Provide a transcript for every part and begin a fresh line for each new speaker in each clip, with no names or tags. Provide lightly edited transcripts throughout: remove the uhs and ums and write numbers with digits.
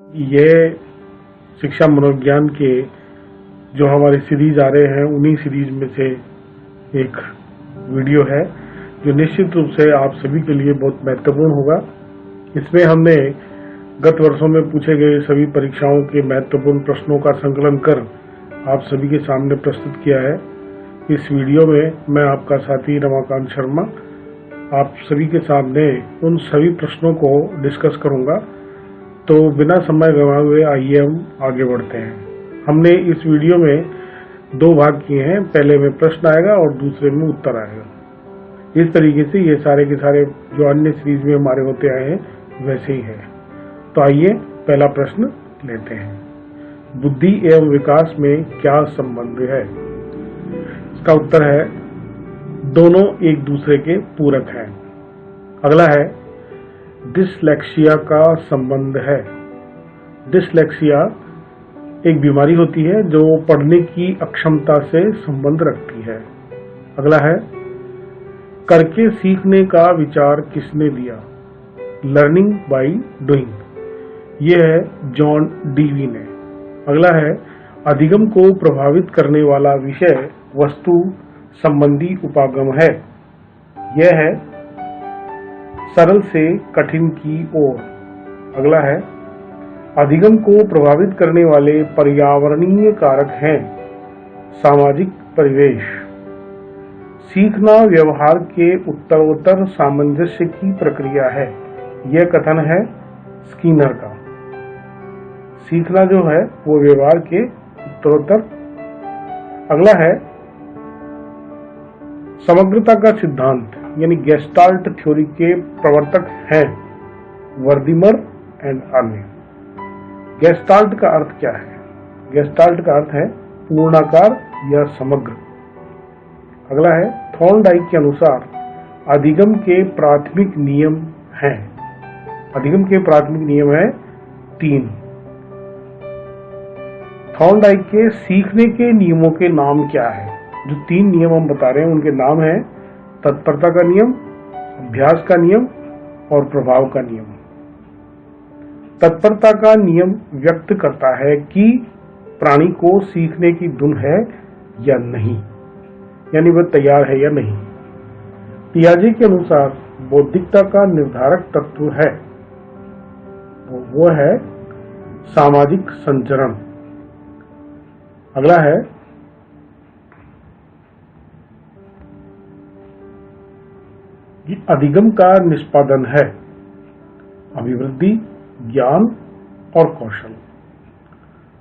ये शिक्षा मनोविज्ञान के जो हमारे सीरीज आ रहे हैं उन्हीं सीरीज में से एक वीडियो है जो निश्चित रूप से आप सभी के लिए बहुत महत्वपूर्ण होगा। इसमें हमने गत वर्षों में पूछे गए सभी परीक्षाओं के महत्वपूर्ण प्रश्नों का संकलन कर आप सभी के सामने प्रस्तुत किया है। इस वीडियो में मैं आपका साथी रमाकांत शर्मा आप सभी के सामने उन सभी प्रश्नों को डिस्कस करूंगा। तो बिना समय गंवाए हुए आइए हम आगे बढ़ते हैं। हमने इस वीडियो में दो भाग किए हैं, पहले में प्रश्न आएगा और दूसरे में उत्तर आएगा। इस तरीके से ये सारे के सारे जो अन्य सीरीज में हमारे होते आए हैं वैसे ही है। तो आइए पहला प्रश्न लेते हैं। बुद्धि एवं विकास में क्या संबंध है? इसका उत्तर है दोनों एक दूसरे के पूरक हैं। अगला है डिसलेक्सिया का संबंध है। डिसलेक्सिया एक बीमारी होती है जो पढ़ने की अक्षमता से संबंध रखती है। अगला है करके सीखने का विचार किसने दिया? Learning by doing. यह है जॉन डीवी ने। अगला है अधिगम को प्रभावित करने वाला विषय वस्तु संबंधी उपागम है। यह है सरल से कठिन की ओर। अगला है अधिगम को प्रभावित करने वाले पर्यावरणीय कारक हैं। सामाजिक परिवेश। सीखना व्यवहार के उत्तरोत्तर सामंजस्य की प्रक्रिया है। यह कथन है स्किनर का। सीखना जो है वो व्यवहार के उत्तरोत्तर। अगला है समग्रता का सिद्धांत यानी गेस्टाल्ट थ्योरी के प्रवर्तक हैं वर्दीमर एंड अन्य। गेस्टाल्ट का अर्थ क्या है? गेस्टाल्ट का अर्थ है पूर्णाकार या समग्र। अगला है थॉर्नडाइक के अनुसार अधिगम के प्राथमिक नियम हैं। अधिगम के प्राथमिक नियम है 3। थॉर्नडाइक के सीखने के नियमों के नाम क्या है? जो 3 नियम हम बता रहे हैं उनके नाम है तत्परता का नियम, अभ्यास का नियम और प्रभाव का नियम। तत्परता का नियम व्यक्त करता है कि प्राणी को सीखने की धुन है या नहीं, यानी वह तैयार है या नहीं। पियाजे के अनुसार बौद्धिकता का निर्धारक तत्व है वो है सामाजिक संचरण। अगला है अधिगम का निष्पादन है अभिवृद्धि, ज्ञान और कौशल।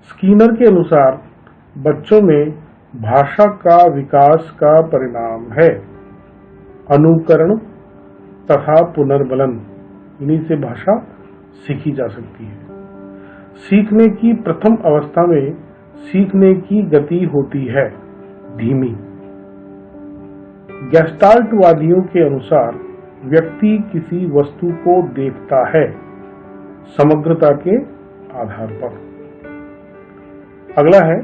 स्किनर के अनुसार बच्चों में भाषा का विकास का परिणाम है अनुकरण तथा पुनर्बलन। इन्हीं से भाषा सीखी जा सकती है। सीखने की प्रथम अवस्था में सीखने की गति होती है धीमी। गेस्टाल्टवादियों के अनुसार व्यक्ति किसी वस्तु को देखता है समग्रता के आधार पर। अगला है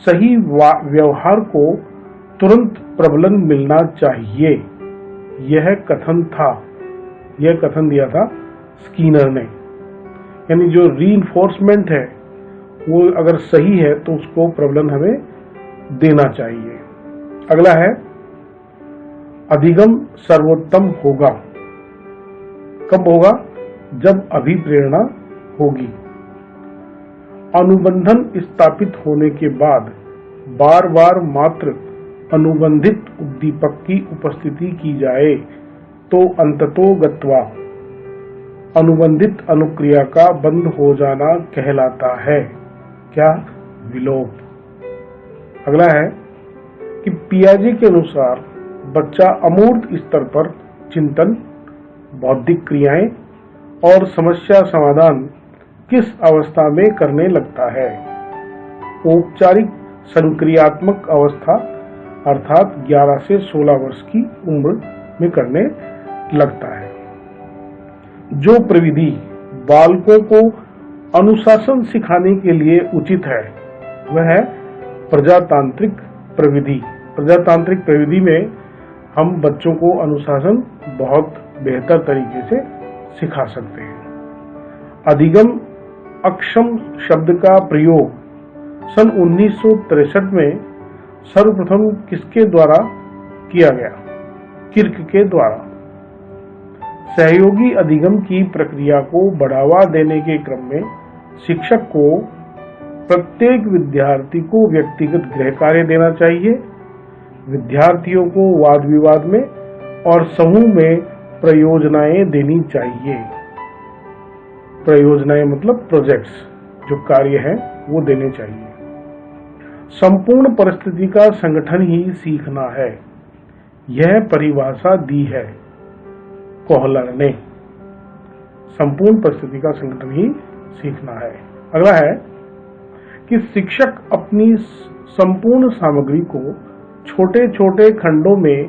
सही व्यवहार को तुरंत प्रबलन मिलना चाहिए। यह कथन दिया था स्किनर ने। यानी जो रीइंफोर्समेंट है वो अगर सही है तो उसको प्रबलन हमें देना चाहिए। अगला है अधिगम सर्वोत्तम होगा। कब होगा? जब अभिप्रेरणा होगी। अनुबंधन स्थापित होने के बाद बार बार मात्र अनुबंधित उद्दीपक की उपस्थिति की जाए तो अंततोगत्वा अनुबंधित अनुक्रिया का बंद हो जाना कहलाता है क्या? विलोप। अगला है कि पियाजे के अनुसार बच्चा अमूर्त स्तर पर चिंतन, बौद्धिक क्रियाएं और समस्या समाधान किस अवस्था में करने लगता है? औपचारिक संक्रियात्मक अवस्था अर्थात 11 से 16 वर्ष की उम्र में करने लगता है। जो प्रविधि बालकों को अनुशासन सिखाने के लिए उचित है वह है प्रजातांत्रिक प्रविधि। प्रजातांत्रिक प्रविधि में हम बच्चों को अनुशासन बहुत बेहतर तरीके से सिखा सकते हैं। अधिगम अक्षम शब्द का प्रयोग सन 1963 में सर्वप्रथम किसके द्वारा किया गया? किर्क के द्वारा। सहयोगी अधिगम की प्रक्रिया को बढ़ावा देने के क्रम में शिक्षक को प्रत्येक विद्यार्थी को व्यक्तिगत गृह कार्य देना चाहिए। विद्यार्थियों को वाद विवाद में और समूह में परियोजनाएं देनी चाहिए। परियोजनाएं मतलब प्रोजेक्ट्स, जो कार्य हैं वो देने चाहिए। संपूर्ण परिस्थिति का संगठन ही सीखना है, यह परिभाषा दी है कोहलर ने। संपूर्ण परिस्थिति का संगठन ही सीखना है। अगला है कि शिक्षक अपनी संपूर्ण सामग्री को छोटे छोटे खंडों में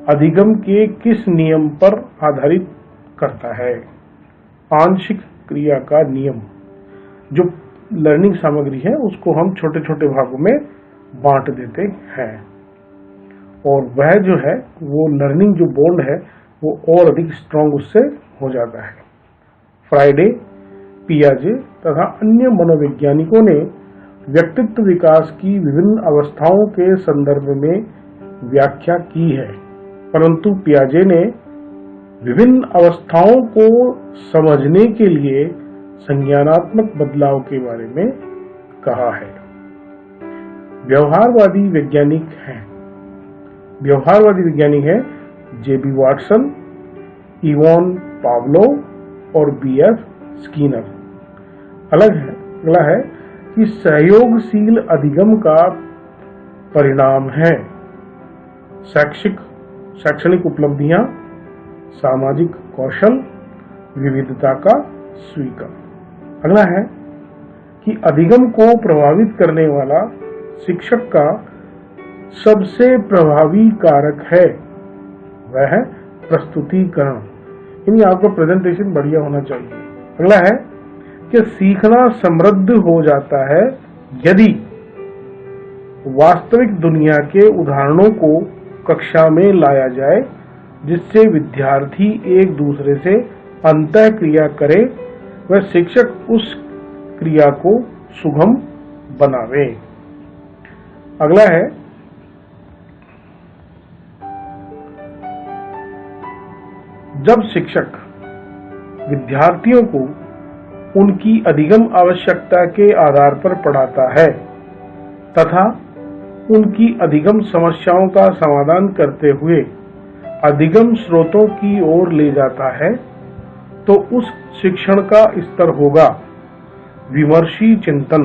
अधिगम के किस नियम पर आधारित करता है? आंशिक क्रिया का नियम। जो लर्निंग सामग्री है उसको हम छोटे छोटे भागों में बांट देते हैं और वह जो है वो लर्निंग जो बॉन्ड है वो और अधिक स्ट्रांग उससे हो जाता है। फ्राइडे, पियाजे तथा अन्य मनोवैज्ञानिकों ने व्यक्तित्व विकास की विभिन्न अवस्थाओं के संदर्भ में व्याख्या की है, परंतु पियाजे ने विभिन्न अवस्थाओं को समझने के लिए संज्ञानात्मक बदलाव के बारे में कहा है। व्यवहारवादी वैज्ञानिक हैं जेबी वाटसन, इवान पावलोव और बीएफ स्किनर। अगला है कि सहयोगशील अधिगम का परिणाम है शैक्षणिक उपलब्धियां, सामाजिक कौशल, विविधता का स्वीकार। अगला है कि अधिगम को प्रभावित करने वाला शिक्षक का सबसे प्रभावी कारक है वह है प्रस्तुतिकरण, यानी आपका प्रेजेंटेशन बढ़िया होना चाहिए। अगला है कि सीखना समृद्ध हो जाता है यदि वास्तविक दुनिया के उदाहरणों को कक्षा में लाया जाए, जिससे विद्यार्थी एक दूसरे से अंतः क्रिया करे व शिक्षक उस क्रिया को सुगम बनावे। अगला है जब शिक्षक विद्यार्थियों को उनकी अधिगम आवश्यकता के आधार पर पढ़ाता है तथा उनकी अधिगम समस्याओं का समाधान करते हुए अधिगम स्रोतों की ओर ले जाता है, तो उस शिक्षण का स्तर होगा विमर्शी चिंतन।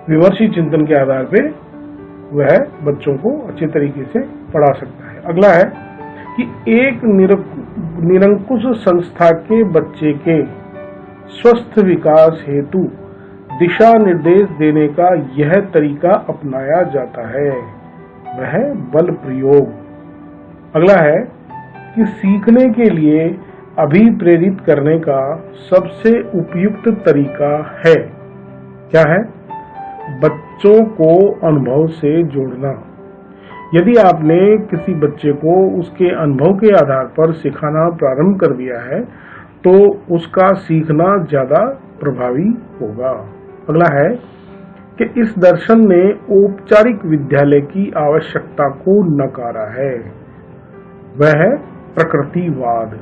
विमर्शी चिंतन के आधार पे वह बच्चों को अच्छे तरीके से पढ़ा सकता है। अगला है कि एक निरंकुश संस्था के बच्चे के स्वस्थ विकास हेतु दिशा निर्देश देने का यह तरीका अपनाया जाता है, वह बल प्रयोग। अगला है कि सीखने के लिए अभिप्रेरित करने का सबसे उपयुक्त तरीका है क्या है? बच्चों को अनुभव से जोड़ना। यदि आपने किसी बच्चे को उसके अनुभव के आधार पर सिखाना प्रारंभ कर दिया है तो उसका सीखना ज्यादा प्रभावी होगा। अगला है कि इस दर्शन ने औपचारिक विद्यालय की आवश्यकता को नकारा है, वह है प्रकृतिवाद।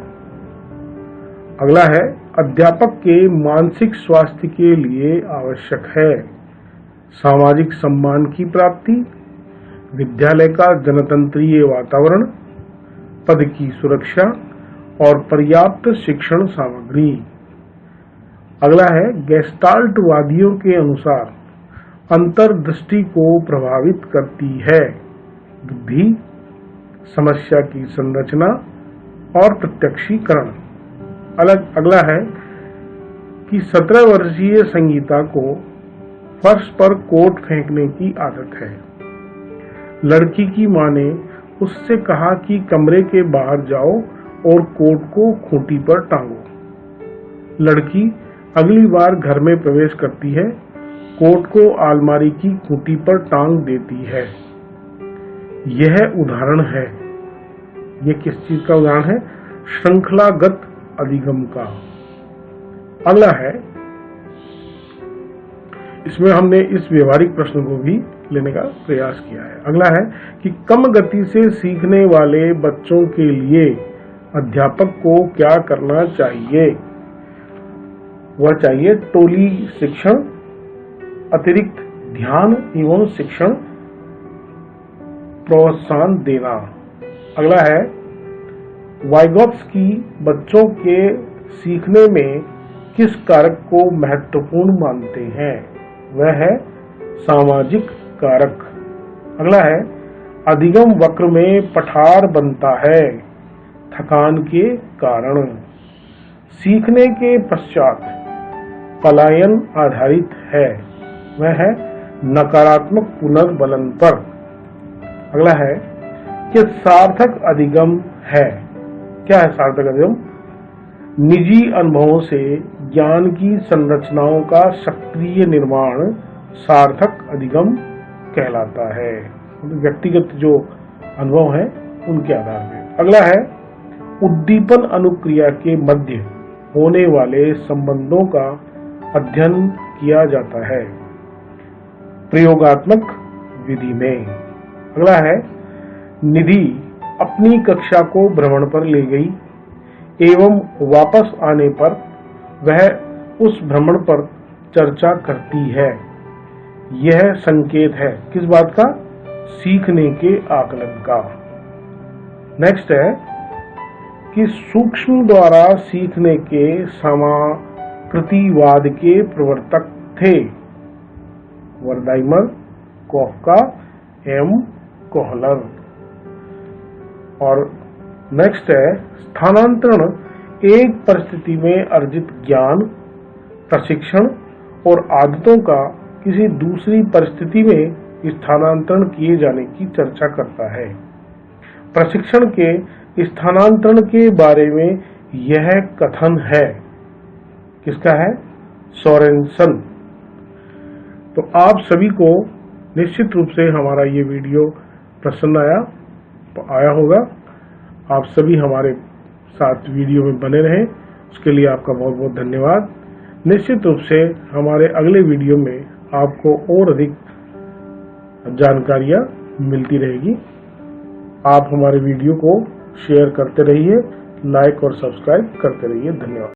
अगला है अध्यापक के मानसिक स्वास्थ्य के लिए आवश्यक है सामाजिक सम्मान की प्राप्ति, विद्यालय का जनतंत्रीय वातावरण, पद की सुरक्षा और पर्याप्त शिक्षण सामग्री। अगला है गेस्टाल्टवादियों के अनुसार अंतर्दृष्टि को प्रभावित करती है बुद्धि, समस्या की संरचना और प्रत्यक्षीकरण। अगला है कि 17 वर्षीय संगीता को फर्श पर कोट फेंकने की आदत है। लड़की की मां ने उससे कहा कि कमरे के बाहर जाओ और कोट को खूंटी पर टांगो। लड़की अगली बार घर में प्रवेश करती है, कोट को अलमारी की खूंटी पर टांग देती है। यह उदाहरण है, यह किस चीज का उदाहरण है? श्रृंखलागत अधिगम का। अगला है, इसमें हमने इस व्यवहारिक प्रश्न को भी लेने का प्रयास किया है। अगला है कि कम गति से सीखने वाले बच्चों के लिए अध्यापक को क्या करना चाहिए। वह चाहिए टोली शिक्षण, अतिरिक्त ध्यान एवं शिक्षण, प्रोत्साहन देना। अगला है, वाइगोत्स्की बच्चों के सीखने में किस कारक को महत्वपूर्ण मानते हैं। वह है सामाजिक कारक। अगला है, अधिगम वक्र में पठार बनता है थकान के कारण। सीखने के पश्चात पलायन आधारित है, वह है नकारात्मक पुनर्बलन पर। अगला है कि सार्थक अधिगम है। क्या है सार्थक अधिगम? निजी अनुभवों से ज्ञान की संरचनाओं का सक्रिय निर्माण सार्थक अधिगम कहलाता है। व्यक्तिगत जो अनुभव है उनके आधार पर। अगला है, उद्दीपन अनुक्रिया के मध्य होने वाले संबंधों का अध्ययन किया जाता है प्रयोगात्मक विधि में। अगला है, निधि अपनी कक्षा को भ्रमण पर ले गई एवं वापस आने पर वह उस भ्रमण पर चर्चा करती है। यह संकेत है किस बात का? सीखने के आकलन का। नेक्स्ट है कि सूक्ष्म द्वारा सीखने के समाकृतिवाद के प्रवर्तक थे वर्दाइमर, कोफका, एम कोहलर। और नेक्स्ट है, स्थानांतरण एक परिस्थिति में अर्जित ज्ञान, प्रशिक्षण और आदतों का किसी दूसरी परिस्थिति में स्थानांतरण किए जाने की चर्चा करता है। प्रशिक्षण के स्थानांतरण के बारे में यह कथन है, किसका है? सोरेनसन। तो आप सभी को निश्चित रूप से हमारा ये वीडियो पसंद आया होगा। आप सभी हमारे साथ वीडियो में बने रहें, उसके लिए आपका बहुत बहुत धन्यवाद। निश्चित रूप से हमारे अगले वीडियो में आपको और अधिक जानकारियां मिलती रहेगी। आप हमारे वीडियो को शेयर करते रहिए, लाइक और सब्सक्राइब करते रहिए। धन्यवाद।